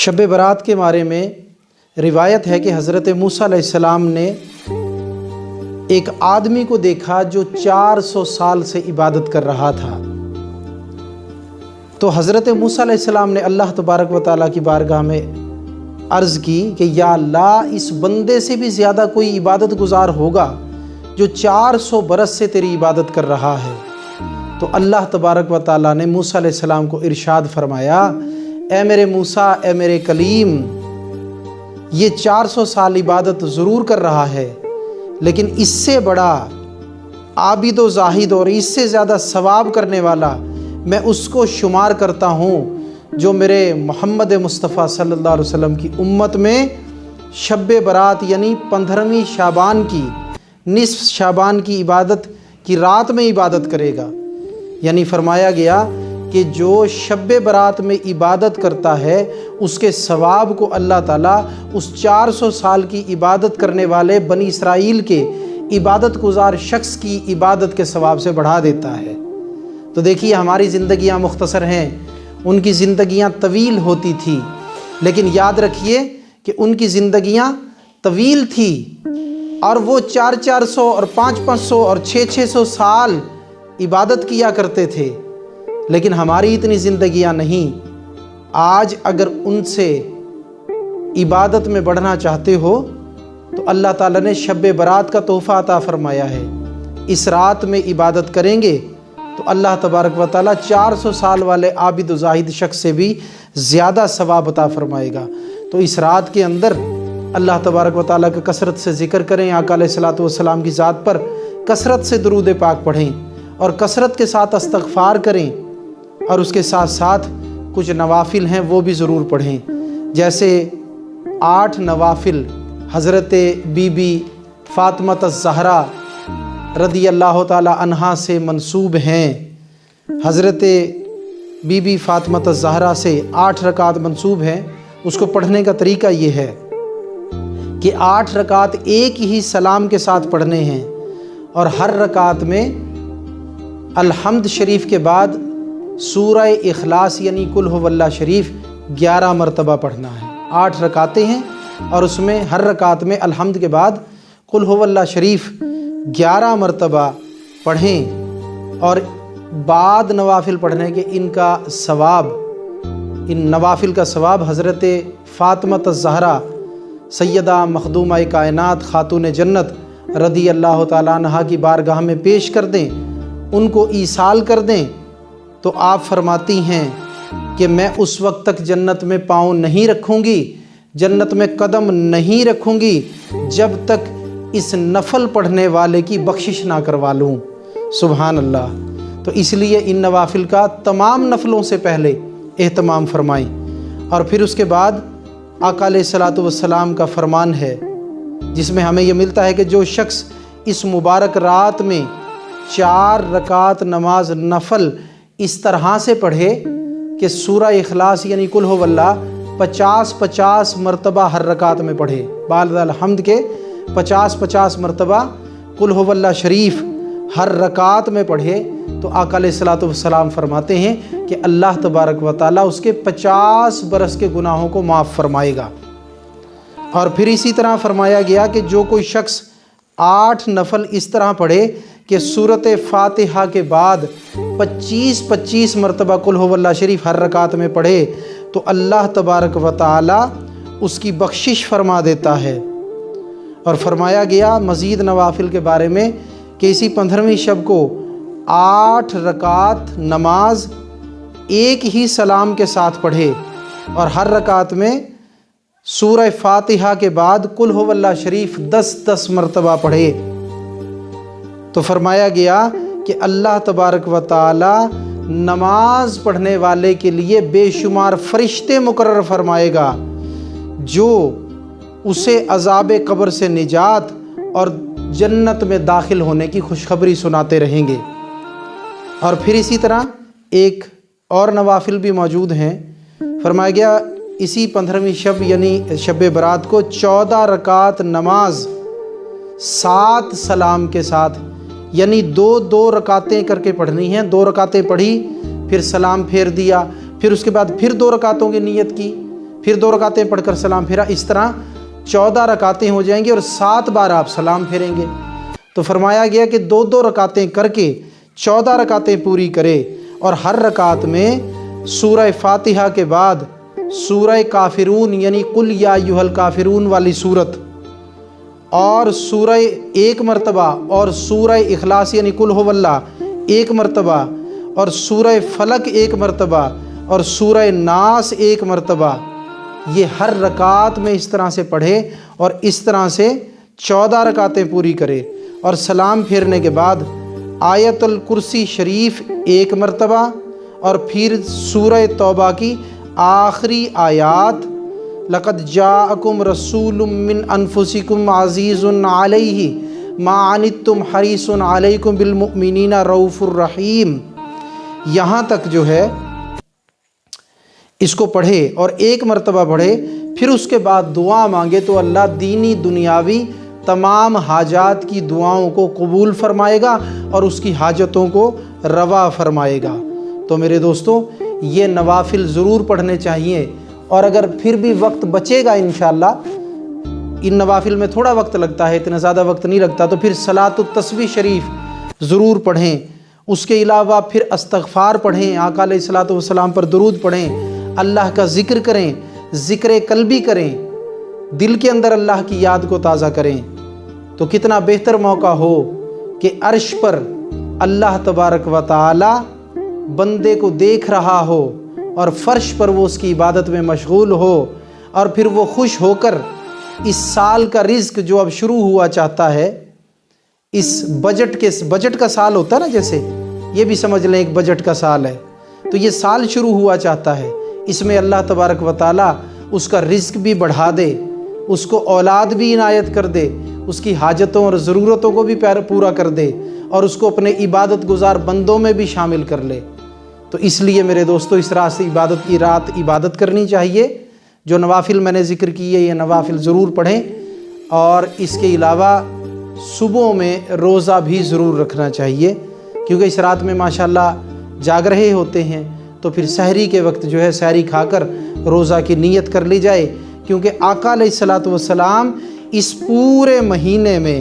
شب برات کے بارے میں روایت ہے کہ حضرت موسیٰ علیہ السلام نے ایک آدمی کو دیکھا جو 400 سال سے عبادت کر رہا تھا۔ تو حضرت موسیٰ علیہ السلام نے اللہ تبارک و تعالیٰ کی بارگاہ میں عرض کی کہ یا اللہ، اس بندے سے بھی زیادہ کوئی عبادت گزار ہوگا جو 400 برس سے تیری عبادت کر رہا ہے۔ تو اللہ تبارک و تعالیٰ نے موسیٰ علیہ السلام کو ارشاد فرمایا، اے میرے موسیٰ، اے میرے کلیم، یہ 400 سال عبادت ضرور کر رہا ہے، لیکن اس سے بڑا عابد و زاہد اور اس سے زیادہ ثواب کرنے والا میں اس کو شمار کرتا ہوں جو میرے محمد مصطفیٰ صلی اللہ علیہ وسلم کی امت میں شب برات یعنی 15ویں شعبان کی، نصف شعبان کی عبادت کی رات میں عبادت کرے گا۔ یعنی فرمایا گیا کہ جو شب برات میں عبادت کرتا ہے اس کے ثواب کو اللہ تعالیٰ اس 400 سال کی عبادت کرنے والے بنی اسرائیل کے عبادت گزار شخص کی عبادت کے ثواب سے بڑھا دیتا ہے۔ تو دیکھیے، ہماری زندگیاں مختصر ہیں، ان کی زندگیاں طویل ہوتی تھی، لیکن یاد رکھیے کہ ان کی زندگیاں طویل تھی اور وہ 400 اور 500 اور 600 سال عبادت کیا کرتے تھے، لیکن ہماری اتنی زندگیاں نہیں۔ آج اگر ان سے عبادت میں بڑھنا چاہتے ہو تو اللہ تعالیٰ نے شب برات کا تحفہ عطا فرمایا ہے۔ اس رات میں عبادت کریں گے تو اللہ تبارک و تعالیٰ 400 سال والے عابد و زاہد شخص سے بھی زیادہ ثواب عطا فرمائے گا۔ تو اس رات کے اندر اللہ تبارک و تعالیٰ کا کثرت سے ذکر کریں، آقا علیہ الصلوۃ والسلام کی ذات پر کثرت سے درود پاک پڑھیں اور کثرت کے ساتھ استغفار کریں، اور اس کے ساتھ ساتھ کچھ نوافل ہیں وہ بھی ضرور پڑھیں، جیسے 8 نوافل حضرت بی بی فاطمہ الزہرا رضی اللہ تعالی عنہا سے منسوب ہیں۔ حضرت بی بی فاطمہ الزہرا سے 8 رکعت منسوب ہیں۔ اس کو پڑھنے کا طریقہ یہ ہے کہ 8 رکعت ایک ہی سلام کے ساتھ پڑھنے ہیں، اور ہر رکعت میں الحمد شریف کے بعد سورہ اخلاص یعنی قل هو اللہ شریف 11 مرتبہ پڑھنا ہے۔ 8 رکعتیں ہیں اور اس میں ہر رکعت میں الحمد کے بعد قل هو اللہ شریف 11 مرتبہ پڑھیں، اور بعد نوافل پڑھنے کے ان نوافل کا ثواب حضرت فاطمہ الزہرا سیدہ مخدومہ کائنات خاتون جنت رضی اللہ تعالیٰ عنہا کی بارگاہ میں پیش کر دیں، ان کو ایصال کر دیں، تو آپ فرماتی ہیں کہ میں اس وقت تک جنت میں پاؤں نہیں رکھوں گی، جنت میں قدم نہیں رکھوں گی جب تک اس نفل پڑھنے والے کی بخشش نہ کروا لوں۔ سبحان اللہ۔ تو اس لیے ان نوافل کا تمام نفلوں سے پہلے اہتمام فرمائیں، اور پھر اس کے بعد آقا علیہ الصلوۃ والسلام کا فرمان ہے جس میں ہمیں یہ ملتا ہے کہ جو شخص اس مبارک رات میں 4 رکعت نماز نفل اس طرح سے پڑھے کہ سورہ اخلاص یعنی قل هو اللہ 50 مرتبہ ہر رکعت میں پڑھے، بعد الحمد کے 50 مرتبہ قل هو اللہ شریف ہر رکعت میں پڑھے، تو آقا علیہ الصلوۃ والسلام فرماتے ہیں کہ اللہ تبارک و تعالیٰ اس کے 50 برس کے گناہوں کو معاف فرمائے گا۔ اور پھر اسی طرح فرمایا گیا کہ جو کوئی شخص 8 نفل اس طرح پڑھے کہ سورۃ فاتحہ کے بعد 25 مرتبہ قل هو اللہ شریف ہر رکعت میں پڑھے، تو اللہ تبارک و تعالیٰ اس کی بخشش فرما دیتا ہے۔ اور فرمایا گیا مزید نوافل کے بارے میں کہ اسی 15ویں شب کو 8 رکعت نماز ایک ہی سلام کے ساتھ پڑھے، اور ہر رکعت میں سورہ فاتحہ کے بعد قل هو اللہ شریف 10 مرتبہ پڑھے، تو فرمایا گیا کہ اللہ تبارک و تعالی نماز پڑھنے والے کے لیے بے شمار فرشتے مقرر فرمائے گا جو اسے عذاب قبر سے نجات اور جنت میں داخل ہونے کی خوشخبری سناتے رہیں گے۔ اور پھر اسی طرح ایک اور نوافل بھی موجود ہیں۔ فرمایا گیا اسی 15ویں شب یعنی شب برات کو 14 رکعت نماز 7 سلام کے ساتھ، یعنی 2 رکعتیں کر کے پڑھنی ہیں۔ 2 رکعتیں پڑھی، پھر سلام پھیر دیا، پھر اس کے بعد پھر 2 رکعتوں کی نیت کی، پھر 2 رکعتیں پڑھ کر سلام پھیرا، اس طرح 14 رکعتیں ہو جائیں گی اور 7 بار آپ سلام پھیریں گے۔ تو فرمایا گیا کہ 2 رکعتیں کر کے 14 رکعتیں پوری کرے، اور ہر رکعت میں سورہ فاتحہ کے بعد سورہ کافرون یعنی قل یا ایھا الکافرون والی صورت، اور سورہ 1 مرتبہ، اور سورہ اخلاص یعنی قل ھو اللہ 1 مرتبہ، اور سورہ فلق 1 مرتبہ، اور سورہ ناس 1 مرتبہ، یہ ہر رکعت میں اس طرح سے پڑھے اور اس طرح سے 14 رکعتیں پوری کرے، اور سلام پھیرنے کے بعد آیت الکرسی شریف 1 مرتبہ، اور پھر سورہ توبہ کی آخری آیات لقد جاءکم رسول من انفسکم عزیز علیہ ما عنتم حریص علیکم بالمؤمنین رؤوف الرحیم، یہاں تک جو ہے اس کو پڑھے اور 1 مرتبہ پڑھے، پھر اس کے بعد دعا مانگے تو اللہ دینی دنیاوی تمام حاجات کی دعاؤں کو قبول فرمائے گا اور اس کی حاجتوں کو روا فرمائے گا۔ تو میرے دوستو، یہ نوافل ضرور پڑھنے چاہیے، اور اگر پھر بھی وقت بچے گا انشاءاللہ، ان نوافل میں تھوڑا وقت لگتا ہے، اتنا زیادہ وقت نہیں لگتا، تو پھر صلاۃ التسبیح شریف ضرور پڑھیں۔ اس کے علاوہ پھر استغفار پڑھیں، آقا علیہ الصلوۃ والسلام پر درود پڑھیں، اللہ کا ذکر کریں، ذکر قلبی کریں، دل کے اندر اللہ کی یاد کو تازہ کریں، تو کتنا بہتر موقع ہو کہ عرش پر اللہ تبارک و تعالی بندے کو دیکھ رہا ہو اور فرش پر وہ اس کی عبادت میں مشغول ہو، اور پھر وہ خوش ہو کر اس سال کا رزق جو اب شروع ہوا چاہتا ہے، اس بجٹ کا سال ہوتا ہے نا، جیسے یہ بھی سمجھ لیں ایک بجٹ کا سال ہے، تو یہ سال شروع ہوا چاہتا ہے، اس میں اللہ تبارک و تعالی اس کا رزق بھی بڑھا دے، اس کو اولاد بھی عنایت کر دے، اس کی حاجتوں اور ضرورتوں کو بھی پورا کر دے، اور اس کو اپنے عبادت گزار بندوں میں بھی شامل کر لے۔ تو اس لیے میرے دوستو، اس رات سے عبادت کرنی چاہیے۔ جو نوافل میں نے ذکر کیے، یہ نوافل ضرور پڑھیں، اور اس کے علاوہ صبح میں روزہ بھی ضرور رکھنا چاہیے، کیونکہ اس رات میں ماشاءاللہ جاگ رہے ہوتے ہیں، تو پھر سحری کے وقت جو ہے سحری کھا کر روزہ کی نیت کر لی جائے، کیونکہ آقا علیہ الصلوۃ والسلام اس پورے مہینے میں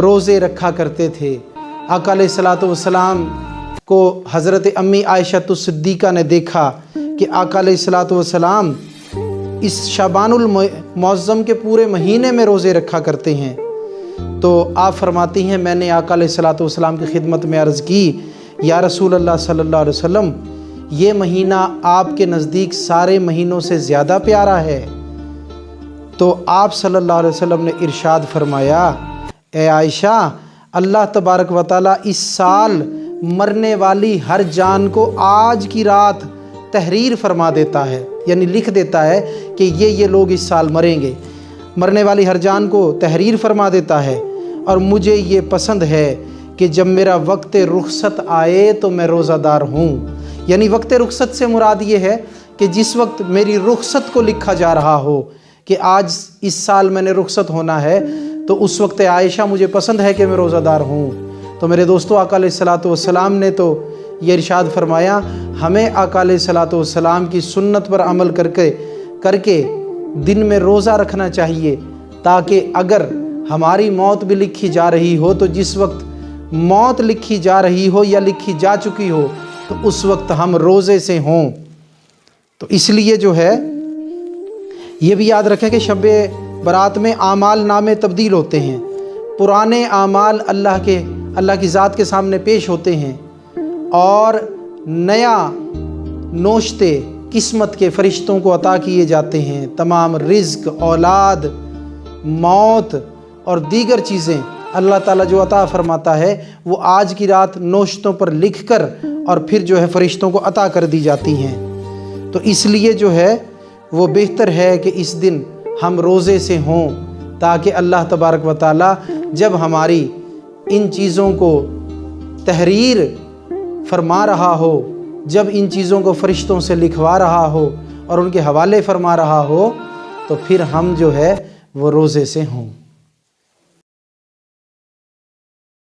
روزے رکھا کرتے تھے۔ آقا علیہ الصلوۃ والسلام کو حضرت امی عائشہ الصدیقہ نے دیکھا کہ آقا علیہ الصلوۃ والسلام اس شعبان المعظم کے پورے مہینے میں روزے رکھا کرتے ہیں، تو آپ فرماتی ہیں میں نے آقا علیہ الصلوۃ والسلام کی خدمت میں عرض کی، یا رسول اللہ صلی اللہ علیہ وسلم، یہ مہینہ آپ کے نزدیک سارے مہینوں سے زیادہ پیارا ہے؟ تو آپ صلی اللہ علیہ وسلم نے ارشاد فرمایا، اے عائشہ، اللہ تبارک و تعالیٰ اس سال مرنے والی ہر جان کو آج کی رات تحریر فرما دیتا ہے، یعنی لکھ دیتا ہے کہ یہ لوگ اس سال مریں گے، مرنے والی ہر جان کو تحریر فرما دیتا ہے، اور مجھے یہ پسند ہے کہ جب میرا وقت رخصت آئے تو میں روزہ دار ہوں۔ یعنی وقت رخصت سے مراد یہ ہے کہ جس وقت میری رخصت کو لکھا جا رہا ہو کہ آج اس سال میں نے رخصت ہونا ہے، تو اس وقت عائشہ مجھے پسند ہے کہ میں روزہ دار ہوں۔ تو میرے دوستو، آقا علیہ الصلوۃ والسلام نے تو یہ ارشاد فرمایا، ہمیں آقا علیہ الصلوۃ والسلام کی سنت پر عمل کر کے دن میں روزہ رکھنا چاہیے، تاکہ اگر ہماری موت بھی لکھی جا رہی ہو تو جس وقت موت لکھی جا رہی ہو یا لکھی جا چکی ہو تو اس وقت ہم روزے سے ہوں۔ تو اس لیے جو ہے یہ بھی یاد رکھیں کہ شب برات میں اعمال نامے تبدیل ہوتے ہیں، پرانے اعمال اللہ کی ذات کے سامنے پیش ہوتے ہیں، اور نیا نوشتے قسمت کے فرشتوں کو عطا کیے جاتے ہیں۔ تمام رزق، اولاد، موت اور دیگر چیزیں اللہ تعالیٰ جو عطا فرماتا ہے، وہ آج کی رات نوشتوں پر لکھ کر اور پھر جو ہے فرشتوں کو عطا کر دی جاتی ہیں۔ تو اس لیے جو ہے وہ بہتر ہے کہ اس دن ہم روزے سے ہوں، تاکہ اللہ تبارک و تعالیٰ جب ہماری ان چیزوں کو تحریر فرما رہا ہو، جب ان چیزوں کو فرشتوں سے لکھوا رہا ہو اور ان کے حوالے فرما رہا ہو، تو پھر ہم جو ہے وہ روزے سے ہوں۔